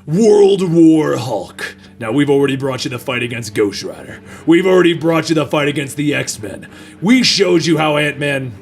World War Hulk. Now, we've already brought you the fight against Ghost Rider. We've already brought you the fight against the X-Men. We showed you how Ant-Man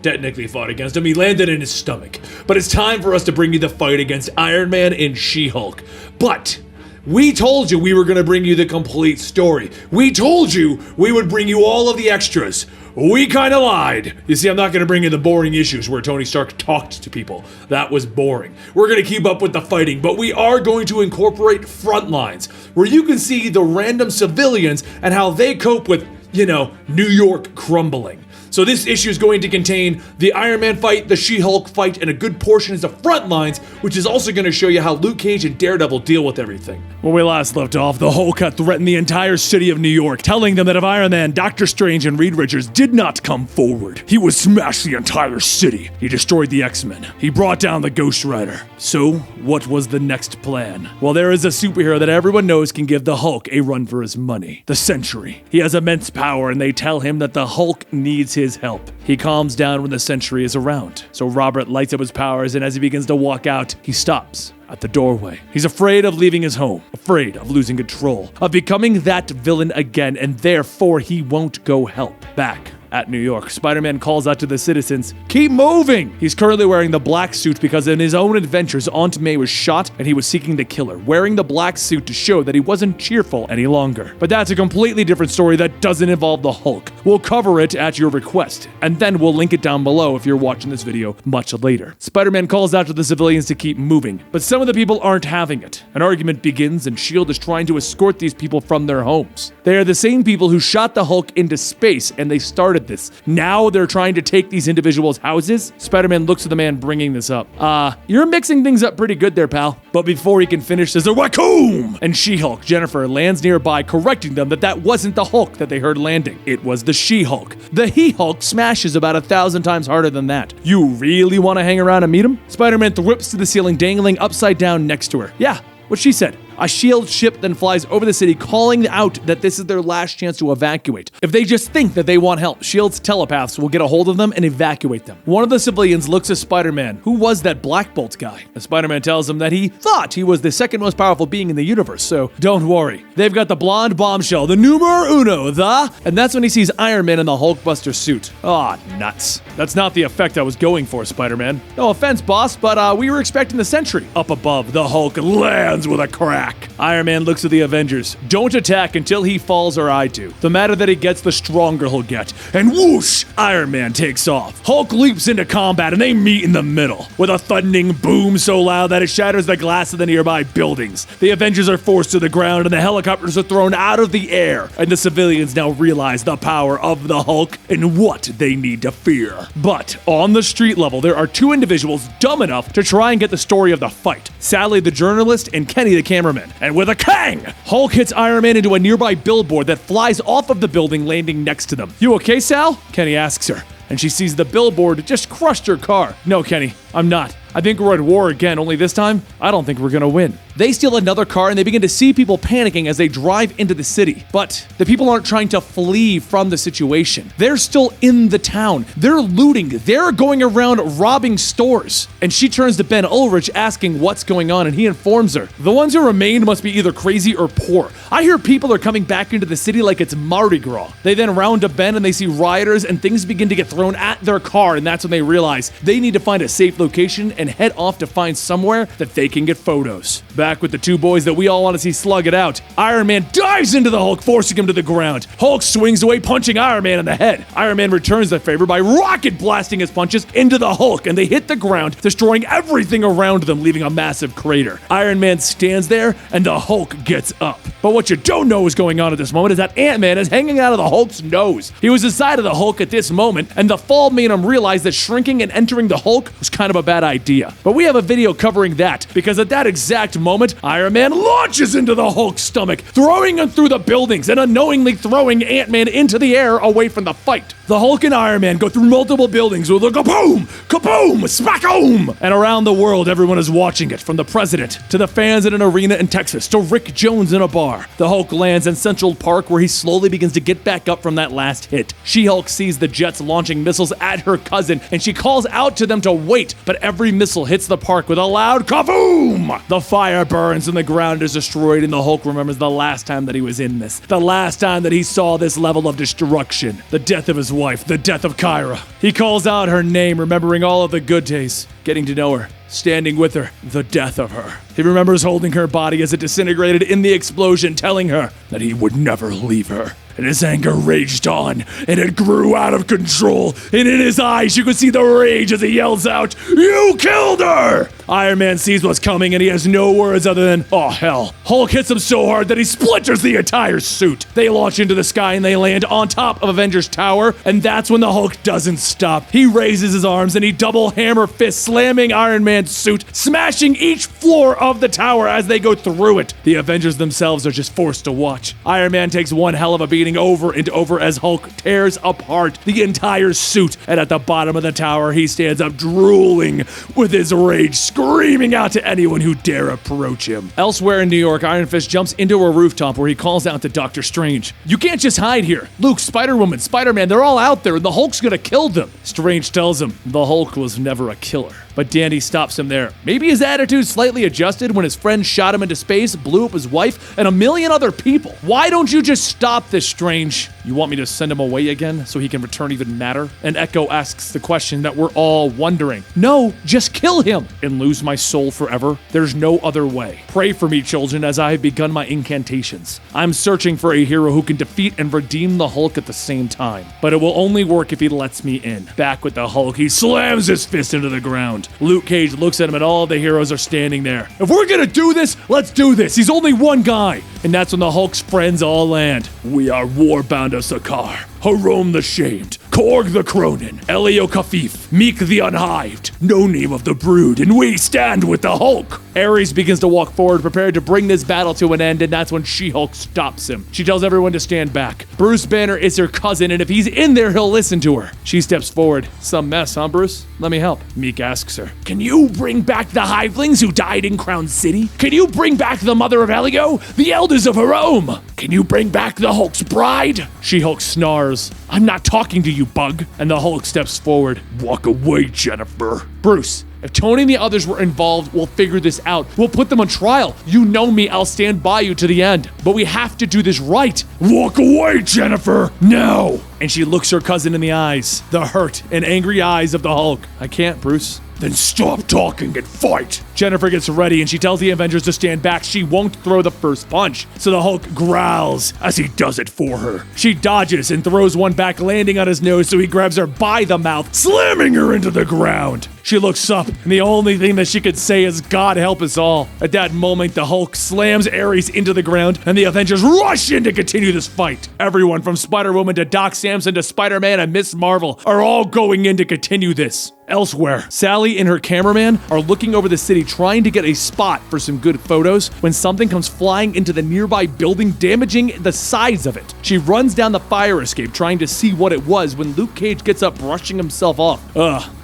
technically fought against him. He landed in his stomach. But it's time for us to bring you the fight against Iron Man and She-Hulk. But we told you we were going to bring you the complete story. We told you we would bring you all of the extras. We kind of lied. You see, I'm not going to bring in the boring issues where Tony Stark talked to people. That was boring. We're going to keep up with the fighting, but we are going to incorporate front lines where you can see the random civilians and how they cope with, New York crumbling. So this issue is going to contain the Iron Man fight, the She-Hulk fight, and a good portion is the front lines, which is also going to show you how Luke Cage and Daredevil deal with everything. When we last left off, the Hulk had threatened the entire city of New York, telling them that if Iron Man, Doctor Strange, and Reed Richards did not come forward, he would smash the entire city. He destroyed the X-Men. He brought down the Ghost Rider. So, what was the next plan? Well, there is a superhero that everyone knows can give the Hulk a run for his money. The Sentry. He has immense power, and they tell him that the Hulk needs his help. He calms down when the Sentry is around. So Robert lights up his powers, and as he begins to walk out, he stops at the doorway. He's afraid of leaving his home, afraid of losing control, of becoming that villain again, and therefore he won't go help. Back at New York, Spider-Man calls out to the citizens, "Keep moving!" He's currently wearing the black suit because in his own adventures, Aunt May was shot and he was seeking the killer, wearing the black suit to show that he wasn't cheerful any longer. But that's a completely different story that doesn't involve the Hulk. We'll cover it at your request, and then we'll link it down below if you're watching this video much later. Spider-Man calls out to the civilians to keep moving, but some of the people aren't having it. An argument begins and S.H.I.E.L.D. is trying to escort these people from their homes. They are the same people who shot the Hulk into space, and they started this. Now they're trying to take these individuals' houses. Spider-Man looks at the man bringing this up. You're mixing things up pretty good there, pal. But before he can finish, there's a wackoom! And She-Hulk, Jennifer, lands nearby, correcting them that wasn't the Hulk that they heard landing. It was the She-Hulk. The He-Hulk smashes about 1,000 times harder than that. You really want to hang around and meet him? Spider-Man thrips to the ceiling, dangling upside down next to her. Yeah, what she said. A S.H.I.E.L.D. ship then flies over the city, calling out that this is their last chance to evacuate. If they just think that they want help, S.H.I.E.L.D.'s telepaths will get a hold of them and evacuate them. One of the civilians looks at Spider-Man, who was that Black Bolt guy. And Spider-Man tells him that he thought he was the second most powerful being in the universe, so don't worry. They've got the blonde bombshell, the numero uno, and that's when he sees Iron Man in the Hulkbuster suit. Aw, nuts. That's not the effect I was going for, Spider-Man. No offense, boss, but we were expecting the Sentry. Up above, the Hulk lands with a crack. Iron Man looks at the Avengers. Don't attack until he falls or I do. The madder that he gets, the stronger he'll get. And whoosh! Iron Man takes off. Hulk leaps into combat and they meet in the middle. With a thundering boom so loud that it shatters the glass of the nearby buildings. The Avengers are forced to the ground and the helicopters are thrown out of the air. And the civilians now realize the power of the Hulk and what they need to fear. But on the street level, there are two individuals dumb enough to try and get the story of the fight. Sally the journalist and Kenny the cameraman. And with a kang, Hulk hits Iron Man into a nearby billboard that flies off of the building, landing next to them. "You okay, Sal?" Kenny asks her. And she sees the billboard just crushed her car. "No, Kenny, I'm not. I think we're at war again, only this time, I don't think we're gonna win." They steal another car and they begin to see people panicking as they drive into the city. But the people aren't trying to flee from the situation. They're still in the town. They're looting. They're going around robbing stores. And she turns to Ben Ulrich asking what's going on, and he informs her. The ones who remain must be either crazy or poor. I hear people are coming back into the city like it's Mardi Gras. They then round up Ben and they see rioters and things begin to get thrown at their car, and that's when they realize they need to find a safe location and head off to find somewhere that they can get photos. Back with the two boys that we all want to see slug it out, Iron Man dives into the Hulk, forcing him to the ground. Hulk swings away, punching Iron Man in the head. Iron Man returns the favor by rocket blasting his punches into the Hulk, and they hit the ground, destroying everything around them, leaving a massive crater. Iron Man stands there, and the Hulk gets up. But what you don't know is going on at this moment is that Ant-Man is hanging out of the Hulk's nose. He was inside of the Hulk at this moment, and the fall made him realize that shrinking and entering the Hulk was kind of a bad idea. But we have a video covering that, because at that exact moment, Iron Man launches into the Hulk's stomach, throwing him through the buildings and unknowingly throwing Ant-Man into the air away from the fight. The Hulk and Iron Man go through multiple buildings with a kaboom, kaboom, spack-oom! And around the world, everyone is watching it, from the president to the fans in an arena in Texas to Rick Jones in a bar. car. The Hulk lands in Central Park where he slowly begins to get back up from that last hit. She-Hulk sees the jets launching missiles at her cousin and she calls out to them to wait, but every missile hits the park with a loud kaboom! The fire burns and the ground is destroyed and the Hulk remembers the last time that he was in this. The last time that he saw this level of destruction. The death of his wife, the death of Kyra. He calls out her name, remembering all of the good days, getting to know her, standing with her, the death of her. He remembers holding her body as it disintegrated in the explosion, telling her that he would never leave her. And his anger raged on, and it grew out of control. And in his eyes, you could see the rage as he yells out, "You killed her!" Iron Man sees what's coming, and he has no words other than, "Oh, hell." Hulk hits him so hard that he splinters the entire suit. They launch into the sky, and they land on top of Avengers Tower, and that's when the Hulk doesn't stop. He raises his arms, and he double hammer fists, slamming Iron Man's suit, smashing each floor of the tower as they go through it. The Avengers themselves are just forced to watch. Iron Man takes one hell of a beating over and over as Hulk tears apart the entire suit, and at the bottom of the tower he stands up drooling with his rage, screaming out to anyone who dare approach him. Elsewhere in New York, Iron Fist jumps into a rooftop where he calls out to Doctor Strange. "You can't just hide here. Luke, Spider-Woman, Spider-Man, they're all out there and the Hulk's gonna kill them." Strange tells him the Hulk was never a killer. But Dandy stops him there. Maybe his attitude slightly adjusted when his friend shot him into space, blew up his wife, and a million other people. Why don't you just stop this, Strange? You want me to send him away again so he can return even madder? And Echo asks the question that we're all wondering. No, just kill him and lose my soul forever. There's no other way. Pray for me, children, as I have begun my incantations. I'm searching for a hero who can defeat and redeem the Hulk at the same time. But it will only work if he lets me in. Back with the Hulk, he slams his fist into the ground. Luke Cage looks at him and all of the heroes are standing there. If we're gonna do this, let's do this. He's only one guy. And that's when the Hulk's friends all land. We are Warbound of Sakaar, Harom the Shamed, Korg the Cronin, Elio Kafif, Meek the Unhived, No Name of the Brood, and we stand with the Hulk. Ares begins to walk forward, prepared to bring this battle to an end, and that's when She-Hulk stops him. She tells everyone to stand back. Bruce Banner is her cousin, and if he's in there, he'll listen to her. She steps forward. Some mess, huh, Bruce? Let me help. Meek asks her, can you bring back the Hivelings who died in Crown City? Can you bring back the mother of Elio? The elders of Harom? Can you bring back the Hulk's bride? She-Hulk snarls, I'm not talking to you, bug. And the Hulk steps forward. Walk away, Jennifer. Bruce, if Tony and the others were involved, we'll figure this out. We'll put them on trial. You know me, I'll stand by you to the end. But we have to do this right. Walk away, Jennifer, now. And she looks her cousin in the eyes, the hurt and angry eyes of the Hulk. I can't, Bruce. Then stop talking and fight. Jennifer gets ready and she tells the Avengers to stand back. She won't throw the first punch. So the Hulk growls as he does it for her. She dodges and throws one back, landing on his nose, so he grabs her by the mouth, slamming her into the ground. She looks up, and the only thing that she could say is, God help us all. At that moment, the Hulk slams Ares into the ground, and the Avengers rush in to continue this fight. Everyone from Spider-Woman to Doc Samson to Spider-Man and Miss Marvel are all going in to continue this. Elsewhere, Sally and her cameraman are looking over the city trying to get a spot for some good photos when something comes flying into the nearby building, damaging the sides of it. She runs down the fire escape trying to see what it was when Luke Cage gets up, brushing himself off.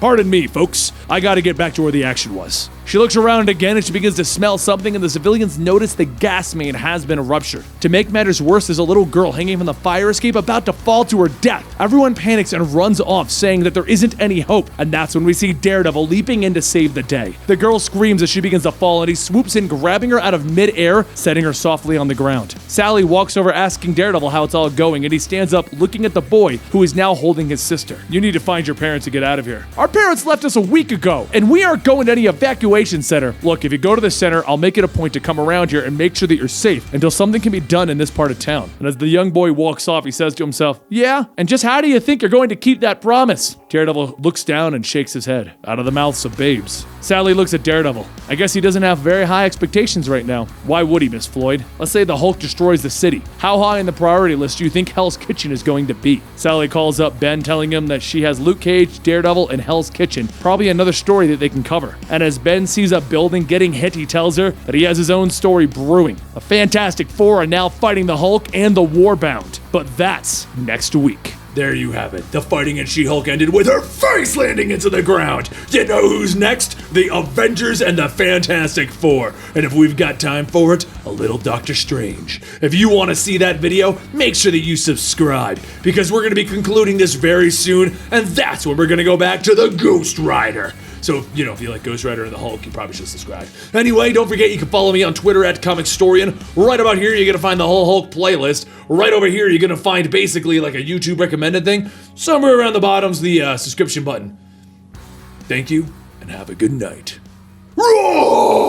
Pardon me, folks. I gotta get back to where the action was. She looks around again and she begins to smell something, and the civilians notice the gas main has been ruptured. To make matters worse, there's a little girl hanging from the fire escape about to fall to her death. Everyone panics and runs off, saying that there isn't any hope, and that's when we see Daredevil leaping in to save the day. The girl screams as she begins to fall, and he swoops in, grabbing her out of mid-air, setting her softly on the ground. Sally walks over asking Daredevil how it's all going, and he stands up looking at the boy, who is now holding his sister. You need to find your parents to get out of here. Our parents left us a week ago, and we aren't going to any evacuation center. Look, if you go to the center, I'll make it a point to come around here and make sure that you're safe until something can be done in this part of town. And as the young boy walks off, he says to himself, yeah, and just how do you think you're going to keep that promise? Daredevil looks down and shakes his head, out of the mouths of babes. Sally looks at Daredevil. I guess he doesn't have very high expectations right now. Why would he, Miss Floyd? Let's say the Hulk destroys the city. How high in the priority list do you think Hell's Kitchen is going to be? Sally calls up Ben, telling him that she has Luke Cage, Daredevil, and Hell's Kitchen. Probably another story that they can cover. And as Ben sees a building getting hit, he tells her that he has his own story brewing. A Fantastic Four are now fighting the Hulk and the Warbound. But that's next week. There you have it. The fight against She-Hulk ended with her face landing into the ground. You know who's next? The Avengers and the Fantastic Four. And if we've got time for it, a little Doctor Strange. If you want to see that video, make sure that you subscribe, because we're going to be concluding this very soon, and that's when we're going to go back to the Ghost Rider. So, if you like Ghost Rider and the Hulk, you probably should subscribe. Anyway, don't forget you can follow me on Twitter at Comicstorian. Right about here, you're going to find the whole Hulk playlist. Right over here, you're going to find basically like a YouTube recommended thing. Somewhere around the bottom's the subscription button. Thank you, and have a good night. Roar!